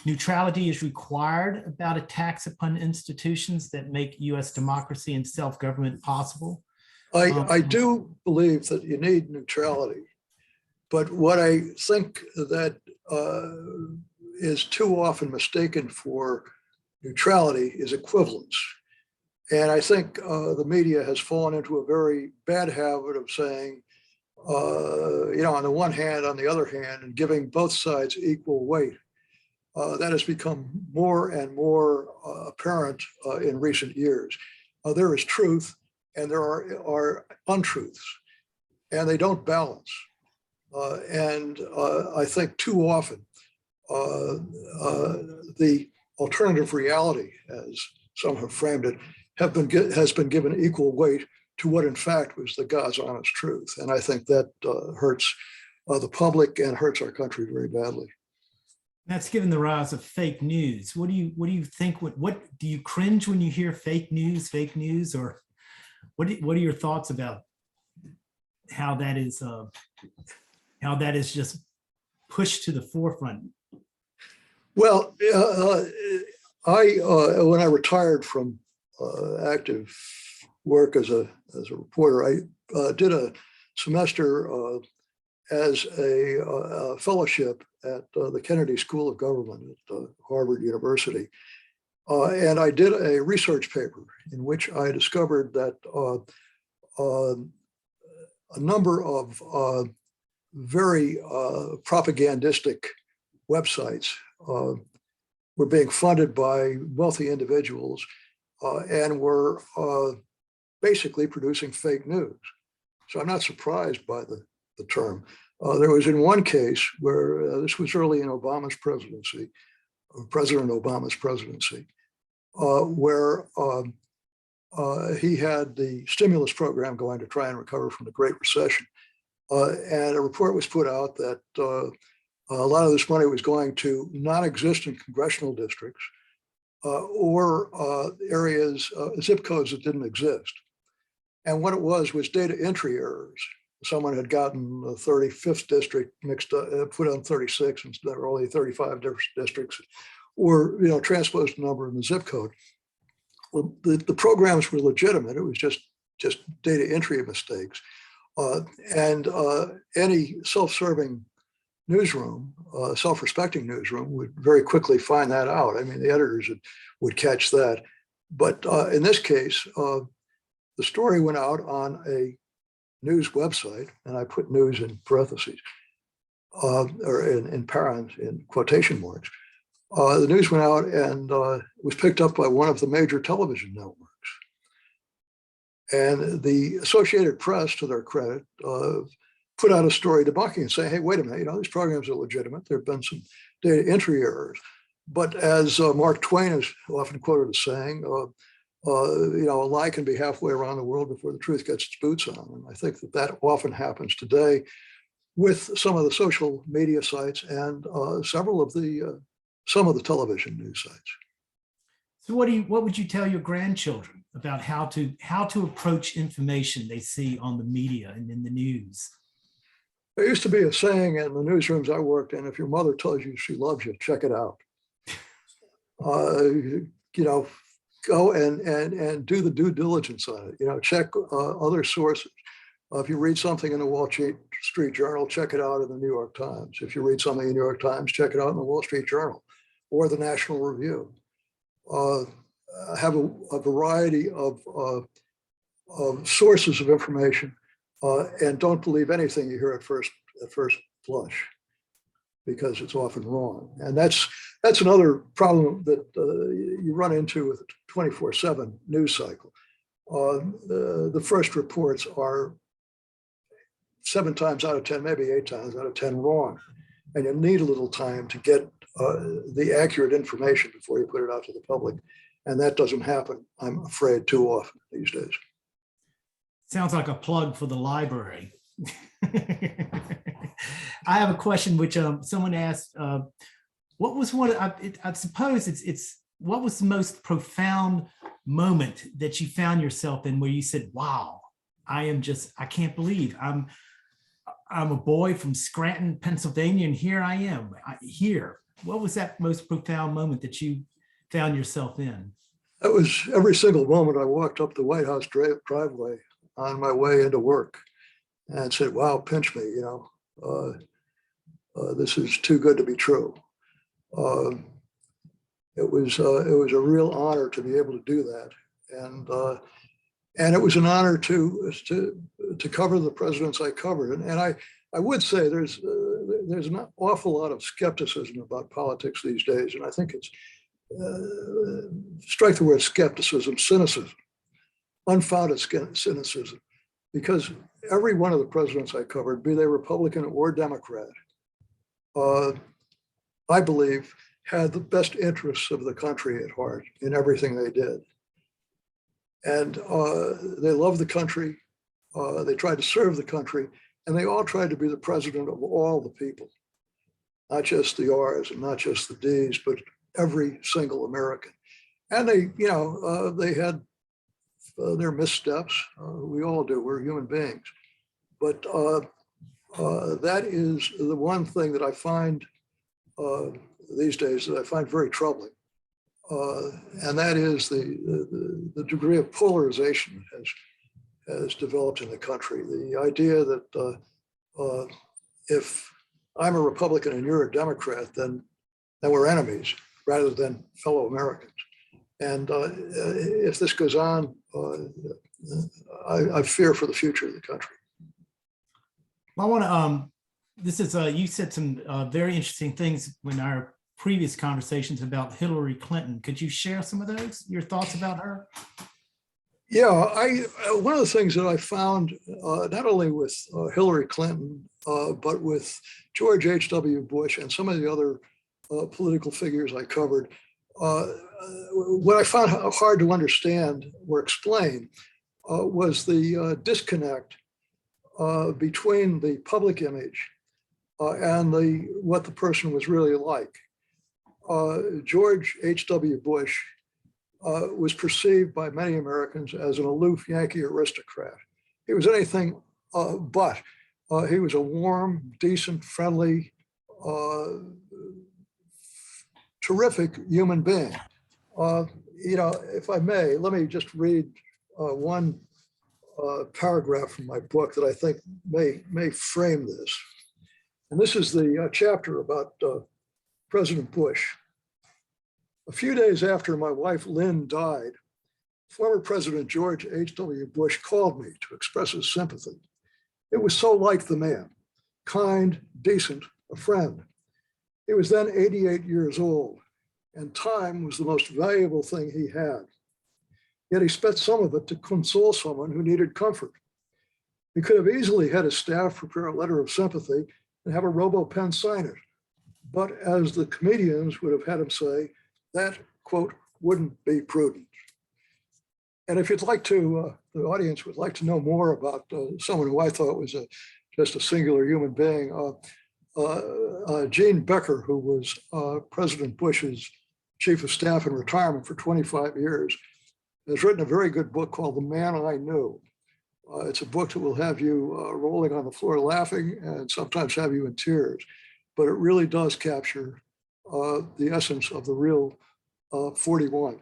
neutrality is required about attacks upon institutions that make U.S. democracy and self-government possible? I do believe that you need neutrality, but what I think that is too often mistaken for neutrality is equivalence. And I think the media has fallen into a very bad habit of saying, on the one hand, on the other hand, and giving both sides equal weight. That has become more and more apparent in recent years. There is truth and there are untruths, and they don't balance. And I think too often the alternative reality, as some have framed it, has been given equal weight to what in fact was the God's honest truth. And I think that hurts the public and hurts our country very badly. That's given the rise of fake news. What do you think? What do you cringe when you hear fake news, or what are your thoughts about how that is just pushed to the forefront? Well, when I retired from active work as a reporter, I did a semester as a fellowship at the Kennedy School of Government at Harvard University. And I did a research paper in which I discovered that a number of very propagandistic websites were being funded by wealthy individuals and were basically producing fake news. So I'm not surprised by the term. There was in one case where this was early in Obama's presidency, President Obama's presidency, where he had the stimulus program going to try and recover from the Great Recession. And a report was put out that a lot of this money was going to non-existent congressional districts or areas, zip codes that didn't exist. And what it was data entry errors. Someone had gotten the 35th district mixed up, put on 36, and there were only 35 different districts, or transposed a number in the zip code. Well, the programs were legitimate. It was just data entry mistakes, and any self-serving newsroom, self-respecting newsroom, would very quickly find that out. I mean, the editors would catch that. But in this case, the story went out on a news website, and I put news in parentheses, or in quotation marks. The news went out and was picked up by one of the major television networks. And the Associated Press, to their credit, put out a story debunking and saying, hey, wait a minute, these programs are legitimate. There have been some data entry errors. But as Mark Twain is often quoted as saying, a lie can be halfway around the world before the truth gets its boots on. And I think that often happens today with some of the social media sites and some of the television news sites. So what would you tell your grandchildren about how to approach information they see on the media and in the news? There used to be a saying in the newsrooms I worked in: if your mother tells you she loves you, check it out. Go and do the due diligence on it. Check other sources. If you read something in the Wall Street Journal, check it out in the New York Times. If you read something in the New York Times, check it out in the Wall Street Journal or the National Review. Have a variety of sources of information, and don't believe anything you hear at first blush, because it's often wrong. And that's another problem that you run into with the 24/7 news cycle. The first reports are 7 times out of 10, maybe 8 times out of 10 wrong. And you need a little time to get the accurate information before you put it out to the public. And that doesn't happen, I'm afraid, too often these days. Sounds like a plug for the library. I have a question which someone asked, what was I suppose it's what was the most profound moment that you found yourself in where you said, wow, I can't believe I'm a boy from Scranton, Pennsylvania, and here I am here. What was that most profound moment that you found yourself in? That was every single moment I walked up the White House driveway on my way into work and said, wow, pinch me, this is too good to be true. It was a real honor to be able to do that. And it was an honor to cover the presidents I covered. And I would say there's an awful lot of skepticism about politics these days. And I think it's, strike the word skepticism, cynicism, unfounded cynicism, because every one of the presidents I covered, be they Republican or Democrat, I believe had the best interests of the country at heart in everything they did. And they loved the country, they tried to serve the country, and they all tried to be the president of all the people, not just the R's and not just the D's, but every single American. And they, they had their missteps. We all do, we're human beings. But that is the one thing that I find these days that I find very troubling. And that is the degree of polarization has developed in the country. The idea that if I'm a Republican and you're a Democrat, then we're enemies rather than fellow Americans. And if this goes on, I fear for the future of the country. I want to, this is, you said some very interesting things in our previous conversations about Hillary Clinton. Could you share some of those, your thoughts about her? Yeah, one of the things that I found, not only with Hillary Clinton, but with George H.W. Bush and some of the other political figures I covered, what I found hard to understand or explain was the disconnect between the public image and what the person was really like. George H.W. Bush was perceived by many Americans as an aloof Yankee aristocrat. He was anything but. He was a warm, decent, friendly, terrific human being. If I may, let me just read one paragraph from my book that I think may frame this. And this is the chapter about President Bush. A few days after my wife Lynn died, former President George H.W. Bush called me to express his sympathy. It was so like the man, kind, decent, a friend. He was then 88 years old, and time was the most valuable thing he had. Yet he spent some of it to console someone who needed comfort. He could have easily had his staff prepare a letter of sympathy and have a robo-pen sign it. But as the comedians would have had him say, that, quote, wouldn't be prudent. And if you'd like to, the audience would like to know more about someone who I thought was just a singular human being, Gene Becker, who was President Bush's chief of staff in retirement for 25 years, has written a very good book called The Man I Knew. It's a book that will have you rolling on the floor laughing and sometimes have you in tears, but it really does capture the essence of the real 41.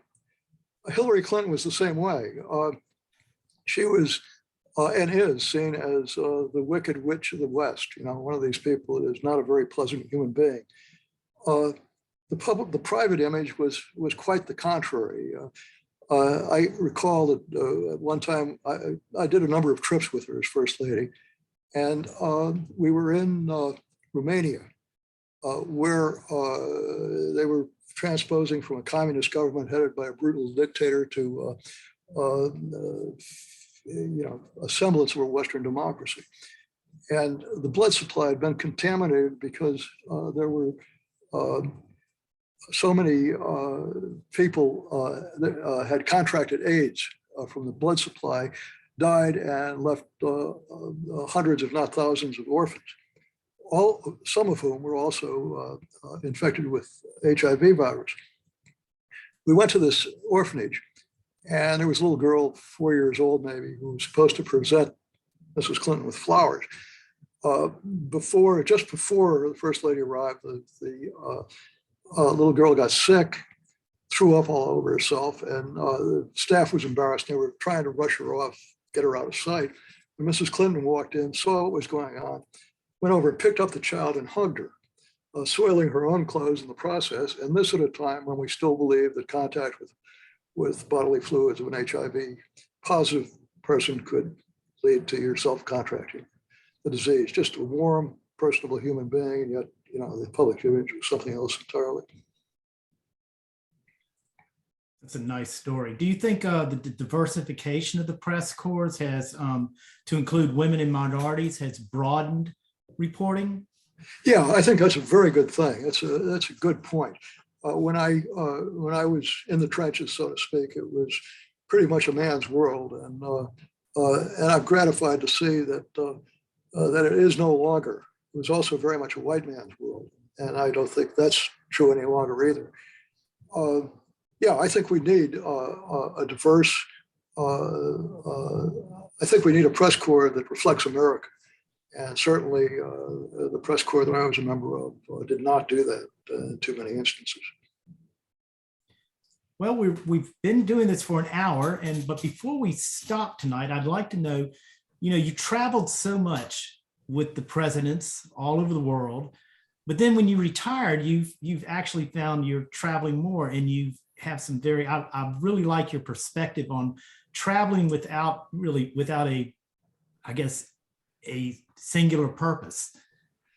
Hillary Clinton was the same way. She was and is seen as the wicked witch of the West, one of these people that is not a very pleasant human being. The private image was quite the contrary. I recall that at one time I did a number of trips with her as First Lady, and we were in Romania, where they were transposing from a communist government headed by a brutal dictator to a semblance of a Western democracy. And the blood supply had been contaminated because there were so many people that had contracted AIDS from the blood supply, died and left hundreds, if not thousands, of orphans. Some of whom were also infected with HIV virus. We went to this orphanage, and there was a little girl, 4 years old maybe, who was supposed to present Mrs. Clinton with flowers. Just before the First Lady arrived, the little girl got sick, threw up all over herself, and the staff was embarrassed. They were trying to rush her off, get her out of sight. When Mrs. Clinton walked in, saw what was going on, went over and picked up the child and hugged her, soiling her own clothes in the process. And this at a time when we still believe that contact with with bodily fluids of an HIV positive person could lead to your self-contracting the disease. Just a warm, personable human being, and yet, the public image was something else entirely. That's a nice story. Do you think the diversification of the press corps has, to include women and minorities, has broadened reporting? Yeah, I think that's a very good thing. That's a good point. When I was in the trenches, so to speak, it was pretty much a man's world, and I'm gratified to see that that it is no longer. It was also very much a white man's world, and I don't think that's true any longer either. Yeah, I think we need a diverse. I think we need a press corps that reflects America, and certainly the press corps that I was a member of did not do that in too many instances. Well, we've been doing this for an hour, but before we stop tonight, I'd like to know, you traveled so much with the presidents all over the world, but then when you retired, you've actually found you're traveling more, and you have some I really like your perspective on traveling without a, I guess, a singular purpose.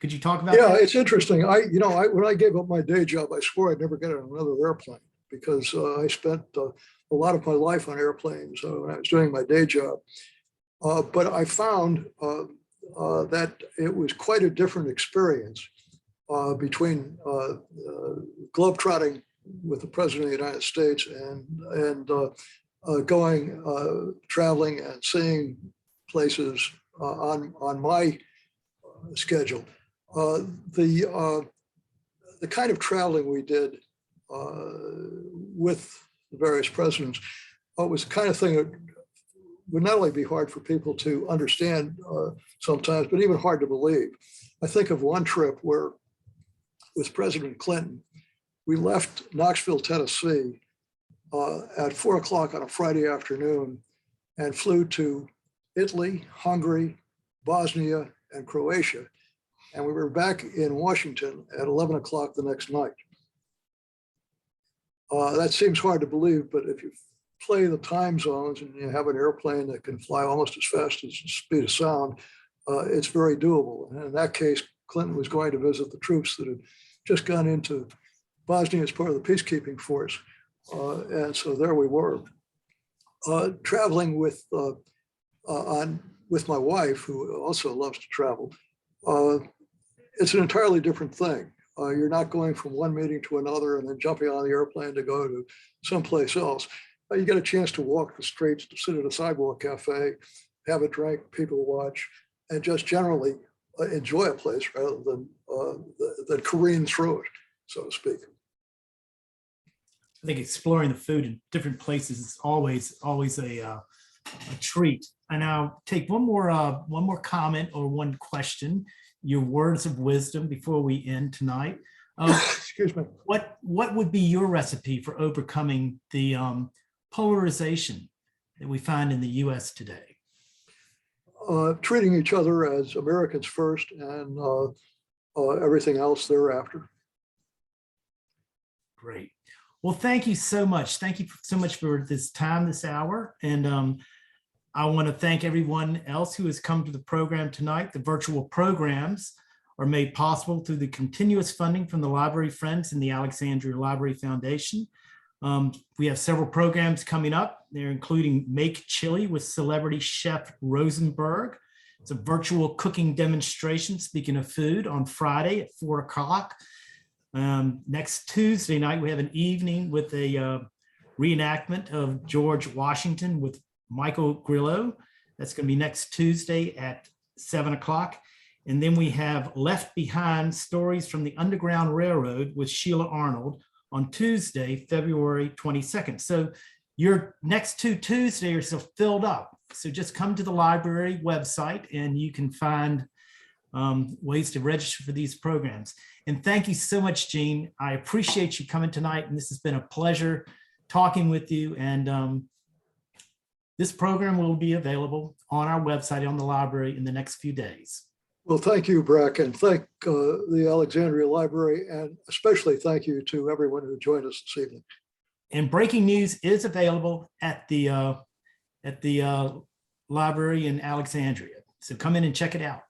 Could you talk about that? Yeah, it's interesting. When I gave up my day job, I swore I'd never get on another airplane, because I spent a lot of my life on airplanes when I was doing my day job. But I found that it was quite a different experience between globetrotting with the President of the United States and traveling and seeing places on my schedule. The kind of traveling we did with the various presidents was the kind of thing that would not only be hard for people to understand sometimes, but even hard to believe. I think of one trip where, with President Clinton, we left Knoxville, Tennessee at 4 o'clock on a Friday afternoon and flew to Italy, Hungary, Bosnia, and Croatia. And we were back in Washington at 11 o'clock the next night. That seems hard to believe, but if you play the time zones and you have an airplane that can fly almost as fast as the speed of sound, it's very doable. And in that case, Clinton was going to visit the troops that had just gone into Bosnia as part of the peacekeeping force. And so there we were, traveling with my wife, who also loves to travel. It's an entirely different thing. You're not going from one meeting to another and then jumping on the airplane to go to someplace else. You get a chance to walk the streets, to sit at a sidewalk cafe, have a drink, people watch, and just generally enjoy a place rather than careen through it, so to speak. I think exploring the food in different places is always a treat. And I'll take one more comment or one question. Your words of wisdom before we end tonight. Excuse me. What would be your recipe for overcoming the polarization that we find in the U.S. today? Treating each other as Americans first, and everything else thereafter. Great. Well, thank you so much. Thank you so much for this time, this hour. And I want to thank everyone else who has come to the program tonight. The virtual programs are made possible through the continuous funding from the Library Friends and the Alexandria Library Foundation. We have several programs coming up. They're including Make Chili with celebrity chef Rosenberg. It's a virtual cooking demonstration, speaking of food, on Friday at 4 o'clock. Next Tuesday night, we have an evening with a reenactment of George Washington with Michael Grillo. That's going to be next Tuesday at 7 o'clock. And then we have Left Behind, Stories from the Underground Railroad with Sheila Arnold on Tuesday, February 22nd. So your next two Tuesdays are still filled up. So just come to the library website and you can find ways to register for these programs. And thank you so much, Gene. I appreciate you coming tonight. And this has been a pleasure talking with you. And this program will be available on our website on the library in the next few days. Well, thank you, Brack, and thank the Alexandria Library, and especially thank you to everyone who joined us this evening. And breaking news is available at the library in Alexandria. So come in and check it out.